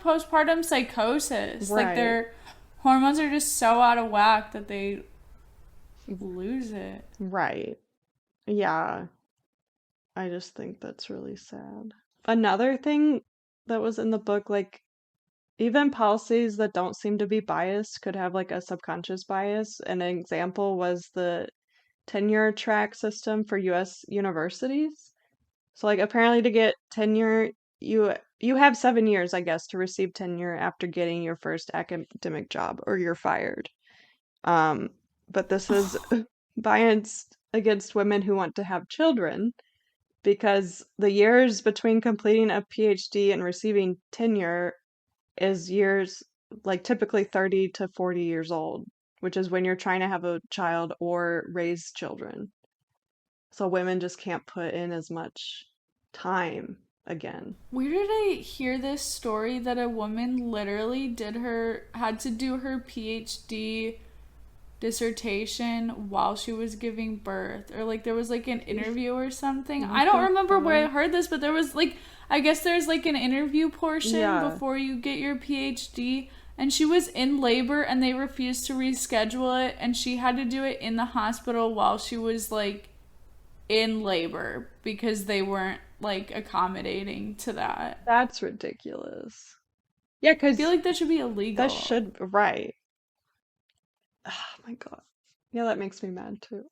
postpartum psychosis. Like Right. their hormones are just so out of whack that they lose it. Right. Yeah. I just think that's really sad. Another thing that was in the book, like even policies that don't seem to be biased could have like a subconscious bias. An example was the tenure track system for US universities. So like apparently to get tenure, you have 7 years, I guess, to receive tenure after getting your first academic job or you're fired. Um, but this is biased against women who want to have children because the years between completing a PhD and receiving tenure is years like typically 30 to 40 years old, which is when you're trying to have a child or raise children. So women just can't put in as much time again. Where did I hear this story that a woman literally had to do her PhD dissertation while she was giving birth, or like there was like an interview or something. I What don't the remember where I fuck? heard this, but there was like, I guess there's like an interview portion Yeah, before you get your PhD, and she was in labor and they refused to reschedule it, and she had to do it in the hospital while she was like in labor because they weren't like accommodating to that. that's ridiculous. Yeah, I feel 'cause like that should be that illegal. should, right. Oh my God. Yeah, that makes me mad too.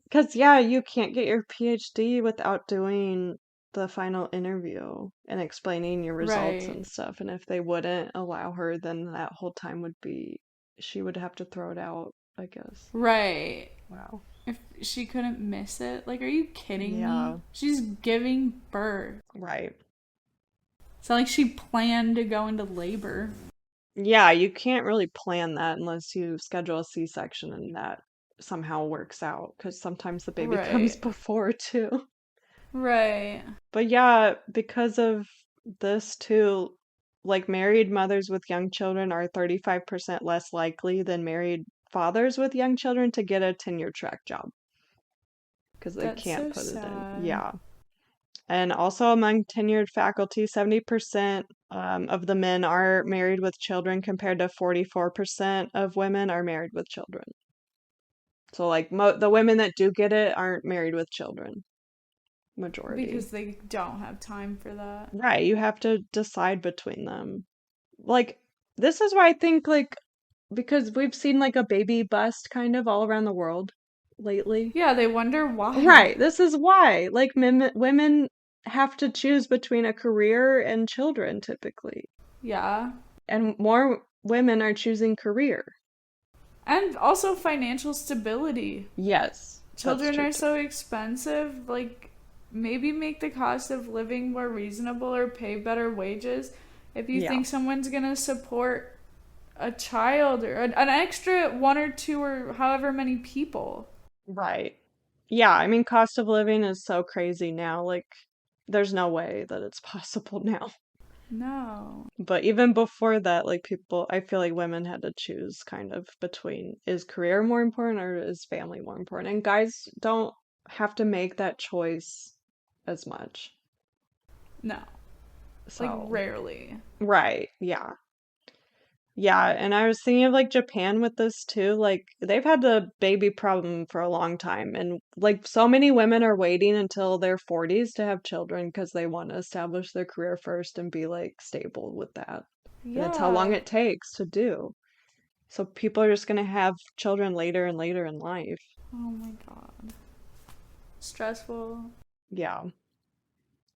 Because, yeah, you can't get your PhD without doing the final interview and explaining your results Right. and stuff. And if they wouldn't allow her, then that whole time would be, she would have to throw it out, I guess. Right. Wow. If she couldn't miss it, like, are you kidding me? Yeah, She's giving birth. right. It's not like she planned to go into labor. Yeah, you can't really plan that unless you schedule a C-section and that somehow works out, because sometimes the baby comes Right. before too. Right. But yeah, because of this too, like married mothers with young children are 35% less likely than married fathers with young children to get a tenure track job because they That's can't so put it in. sad. Yeah. And also among tenured faculty, 70% of the men are married with children compared to 44% of women are married with children. So like the women that do get it aren't married with children, majority. Because they don't have time for that. Right, you have to decide between them. Like, this is why I think, like, because we've seen like a baby bust kind of all around the world lately. Yeah, they wonder why. Right, this is why. Like, women have to choose between a career and children typically. Yeah. And more women are choosing career. And also financial stability. Yes, that's Children true are too. so expensive. Like, maybe make the cost of living more reasonable or pay better wages if you Yeah, think someone's gonna support a child or an extra one or two or however many people. right. Yeah, I mean, cost of living is so crazy now. Like, there's no way that it's possible now. No. But even before that, like people, I feel like women had to choose kind of between is career more important or is family more important? And guys don't have to make that choice as much. No. Like, So, rarely. right, yeah. Yeah, and I was thinking of like Japan with this too. Like they've had the baby problem for a long time, and like so many women are waiting until their 40s to have children because they want to establish their career first and be like stable with that. And it's how long Yeah. it takes to do. So people are just gonna have children later and later in life. Oh my god. Stressful. Yeah.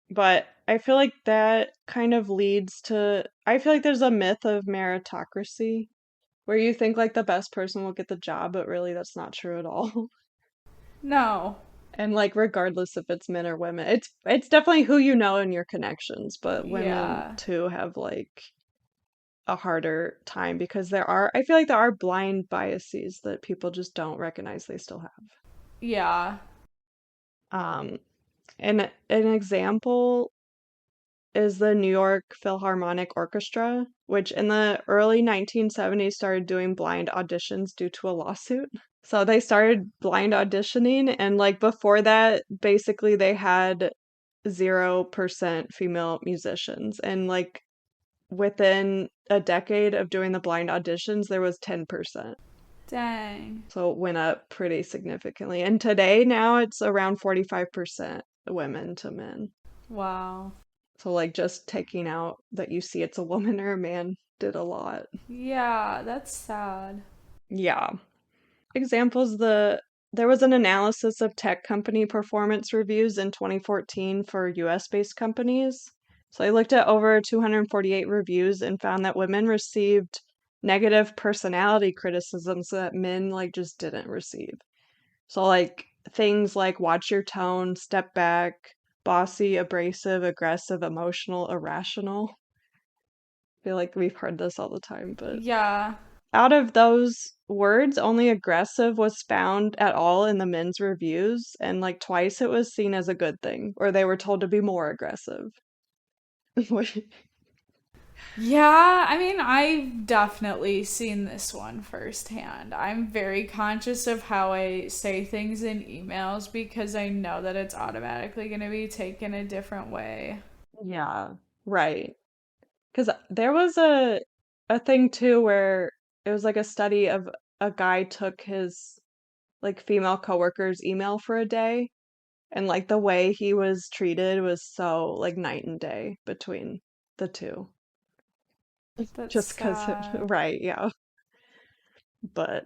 But I feel like that kind of leads to, I feel like there's a myth of meritocracy where you think like the best person will get the job, but really that's not true at all. No. And like regardless if it's men or women, it's definitely who you know and your connections, but women Yeah. too have like a harder time because I feel like there are blind biases that people just don't recognize they still have. Yeah. Um, and an example is the New York Philharmonic Orchestra, which in the early 1970s started doing blind auditions due to a lawsuit. So they started blind auditioning, and like before that, basically they had 0% female musicians. And like within a decade of doing the blind auditions, there was 10%. Dang. So it went up pretty significantly. And today, now it's around 45% women to men. Wow. So, like, just taking out that you see it's a woman or a man did a lot. Yeah, that's sad. Yeah. Examples there was an analysis of tech company performance reviews in 2014 for US based companies. So I looked at over 248 reviews and found that women received negative personality criticisms that men like just didn't receive. So like things like watch your tone, step back, bossy, abrasive, aggressive, emotional, irrational. I feel like we've heard this all the time, but Yeah. out of those words, only aggressive was found at all in the men's reviews, and like twice it was seen as a good thing, or they were told to be more aggressive. Yeah, I mean, I've definitely seen this one firsthand. I'm very conscious of how I say things in emails because I know that it's automatically going to be taken a different way. Yeah, right. Because there was a thing too where it was like a study of a guy took his like female coworker's email for a day, and like the way he was treated was so like night and day between the two. That's Just because, sad. right, yeah. But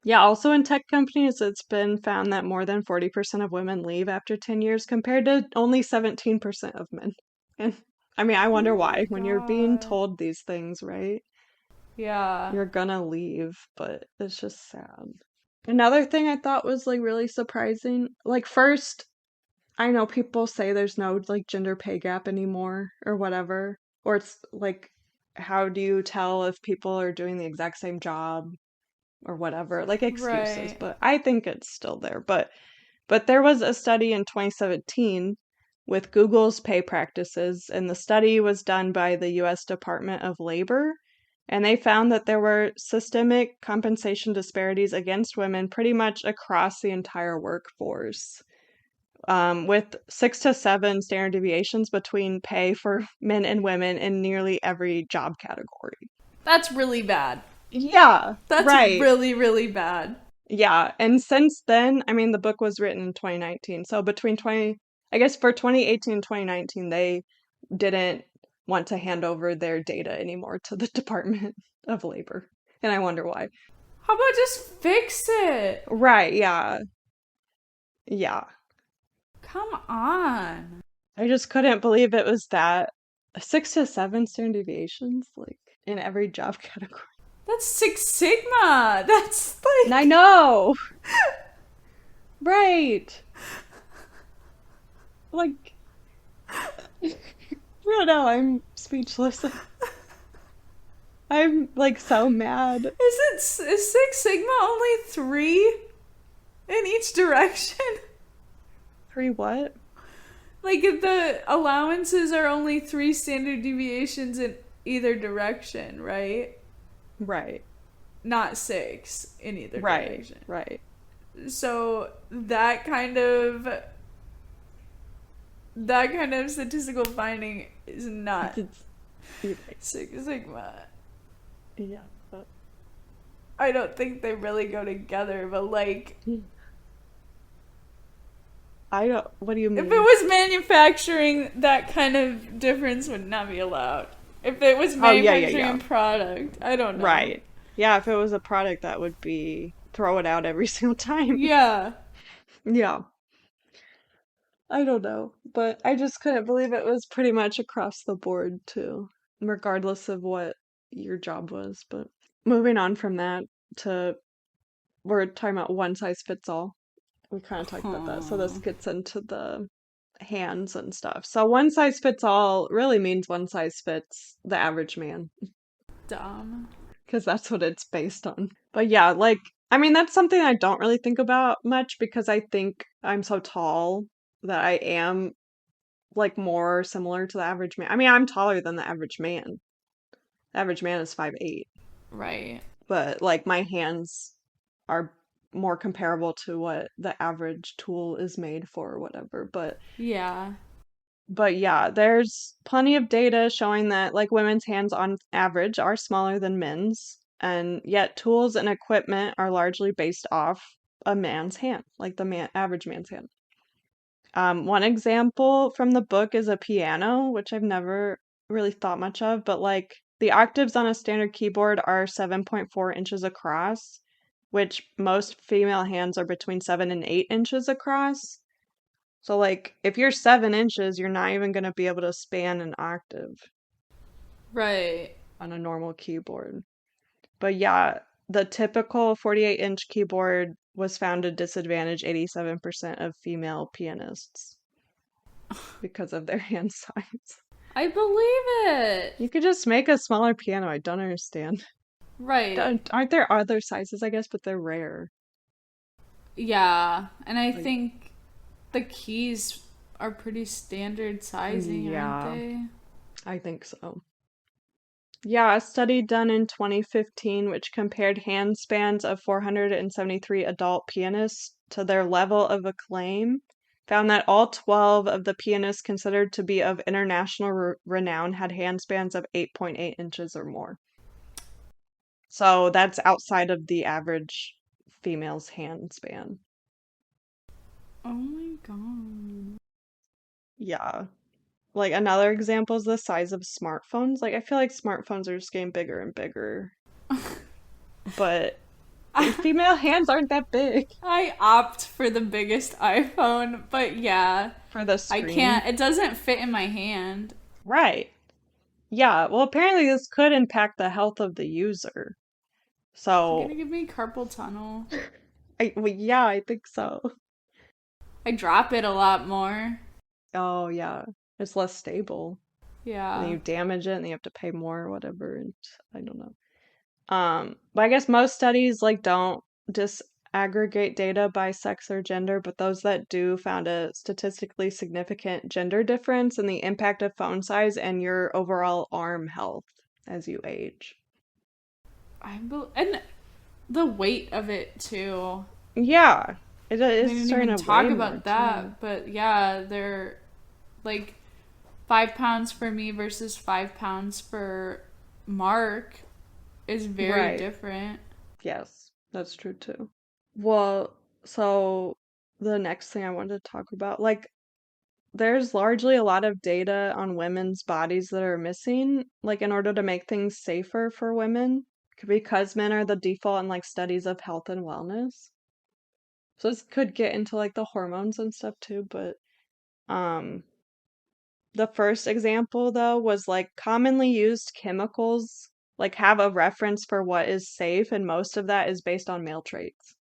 yeah, also in tech companies, it's been found that more than 40% of women leave after 10 years compared to only 17% of men. And I mean, I Oh wonder my why. When you're being god. told these things, right? Yeah. You're gonna leave, but it's just sad. Another thing I thought was like really surprising, like first, I know people say there's no like gender pay gap anymore or whatever, or it's like how do you tell if people are doing the exact same job or whatever, like excuses, Right. but I think it's still there. But there was a study in 2017 with Google's pay practices, and the study was done by the US Department of Labor, and they found that there were systemic compensation disparities against women pretty much across the entire workforce. With 6 to 7 standard deviations between pay for men and women in nearly every job category. That's really bad. Yeah, That's right. really, really bad. Yeah, and since then, I mean, the book was written in 2019. So between 20, I guess for 2018 and 2019, they didn't want to hand over their data anymore to the Department of Labor. And I wonder why. How about just fix it? Right, yeah. Yeah. Come on. I just couldn't believe it was that 6 to 7 standard deviations, like in every job category. That's Six Sigma. That's And I like. know, right. Like, I don't know, I'm speechless. I'm like so mad. Is Six Sigma only three in each direction? Three what? Like if the allowances are only three standard deviations in either direction, right? Right, Not six in either right, direction. right. So that kind of statistical finding is not It's, you're right. Six Sigma. Yeah, but I don't think they really go together, but like I don't. What do you if it mean? was manufacturing, that kind of difference would not be allowed. If it was Oh yeah, yeah, manufacturing yeah. a product, I don't know. Right. Yeah, if it was a product, that would be throw it out every single time. Yeah. Yeah. I don't know, but I just couldn't believe it was pretty much across the board too, regardless of what your job was. But moving on from that to we're talking about one size fits all. We kind of talked about that. So this Huh. gets into the hands and stuff. So one size fits all really means one size fits the average man, Dumb. because that's what it's based on. But yeah, like I mean that's something I don't really think about much because I think I'm so tall that I am like more similar to the average man. I mean, I'm taller than the average man. The average man is 5'8", Right. but like my hands are more comparable to what the average tool is made for or whatever. Yeah. But yeah, there's plenty of data showing that like women's hands on average are smaller than men's, and yet tools and equipment are largely based off a man's hand, like the average man's hand. One example from the book is a piano, which I've never really thought much of, but like the octaves on a standard keyboard are 7.4 inches across, which most female hands are between 7 and 8 inches across. So, like, if you're 7 inches, you're not even going to be able to span an octave Right. on a normal keyboard. But yeah, the typical 48-inch keyboard was found to disadvantage 87% of female pianists because of their hand size. I believe it. You could just make a smaller piano. I don't understand. Right. Aren't there other sizes, I guess, but they're rare. Yeah. And I Like, think the keys are pretty standard sizing, aren't yeah, they? I think so. Yeah, a study done in 2015, which compared hand spans of 473 adult pianists to their level of acclaim, found that all 12 of the pianists considered to be of international renown had hand spans of 8.8 inches or more. So that's outside of the average female's hand span. Oh my god. Yeah. Like another example is the size of smartphones. Like I feel like smartphones are just getting bigger and bigger, but female hands aren't that big I opt for the biggest iPhone, but yeah, for the I screen. can't. It doesn't fit in my hand. Right. Yeah. Well, apparently this could impact the health of the user. You're gonna So, give me carpal tunnel. well, yeah, I think so. I drop it a lot more. Oh, yeah. It's less stable. And then Yeah. you damage it and then you have to pay more or whatever. And I don't know. But I guess most studies like don't disaggregate data by sex or gender, but those that do found a statistically significant gender difference in the impact of phone size and your overall arm health as you age. And the weight of it too. Yeah, it They is didn't starting even to weigh talk more about too. that, but yeah, they're like 5 pounds for me versus 5 pounds for Mark is very Right. different. Yes, that's true too. Well, so the next thing I wanted to talk about, like there's largely a lot of data on women's bodies that are missing, like in order to make things safer for women, because men are the default in like studies of health and wellness. So this could get into like the hormones and stuff too, but um the first example though was like commonly used chemicals like have a reference for what is safe, and most of that is based on male traits.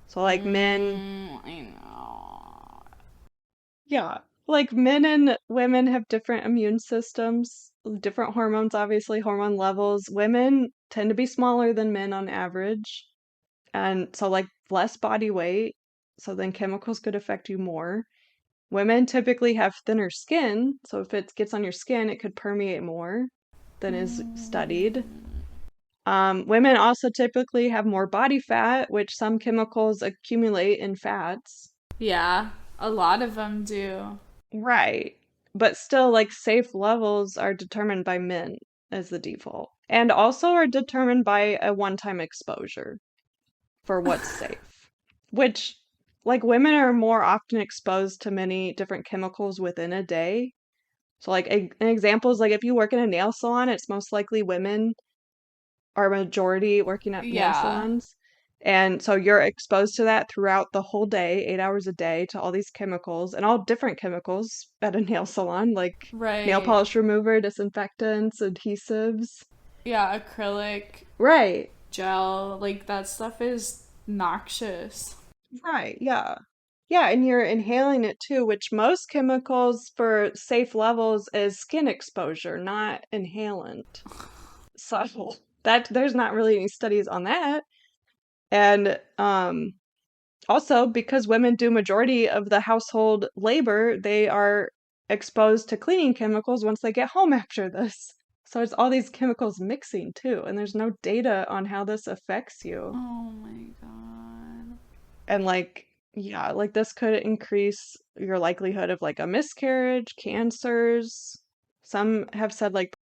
So like men, I know. yeah, like men and women have different immune systems, different hormones, obviously, hormone levels. Women tend to be smaller than men on average, and so like less body weight, so then chemicals could affect you more. Women typically have thinner skin, so if it gets on your skin, it could permeate more than is studied. Women also typically have more body fat, which some chemicals accumulate in fats. Yeah, a lot of them do. Right. But still, like, safe levels are determined by men as the default, and also are determined by a one-time exposure for what's safe. Which, like, women are more often exposed to many different chemicals within a day. So, like, an example is like if you work in a nail salon, it's most likely women are a majority working at nail Yeah, salons. And so you're exposed to that throughout the whole day, 8 hours a day, to all these chemicals and all different chemicals at a nail salon, like nail right. polish remover, disinfectants, adhesives. Yeah, acrylic, Right, gel, like that stuff is noxious. right, yeah. Yeah, and you're inhaling it too, which most chemicals for safe levels is skin exposure, not inhalant. So that there's not really any studies on that. And also, because women do majority of the household labor, they are exposed to cleaning chemicals once they get home after this. So it's all these chemicals mixing too, and there's no data on how this affects you. Oh my god. And like Yeah, like this could increase your likelihood of like a miscarriage, cancers. Some have said like